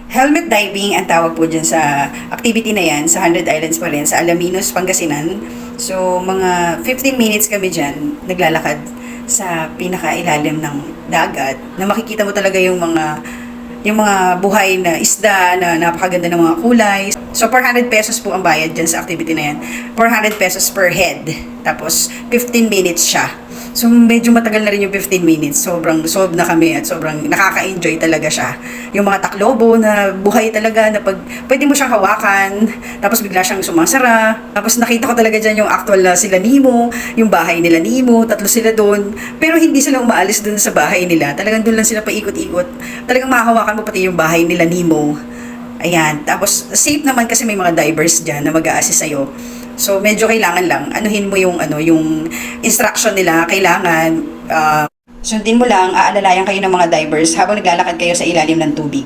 Helmet diving ang tawag po dyan sa activity na yan, sa 100 Islands pa rin, sa Alaminos, Pangasinan. So, mga 15 minutes kami dyan, naglalakad sa pinakailalim ng dagat, na makikita mo talaga yung mga buhay na isda na napakaganda ng mga kulay. So, 400 pesos po ang bayad dyan sa activity na yan. 400 pesos per head. Tapos, 15 minutes siya. So, medyo matagal na rin yung 15 minutes. Sobrang solve na kami at sobrang nakaka-enjoy talaga siya. Yung mga taklobo na buhay talaga na pwede mo siyang hawakan, tapos bigla siyang sumasara. Tapos nakita ko talaga dyan yung actual na sila Nemo, yung bahay nila Nemo, tatlo sila doon. Pero hindi sila umaalis doon sa bahay nila. Talagang doon lang sila paikot-ikot. Talagang mahahawakan mo pati yung bahay nila Nemo. Ayan. Tapos, safe naman kasi may mga divers dyan na mag-a-assist sa'yo. So, medyo kailangan lang, anuhin mo yung instruction nila. Kailangan, sundin mo lang, aalalayan kayo ng mga divers habang naglalakad kayo sa ilalim ng tubig.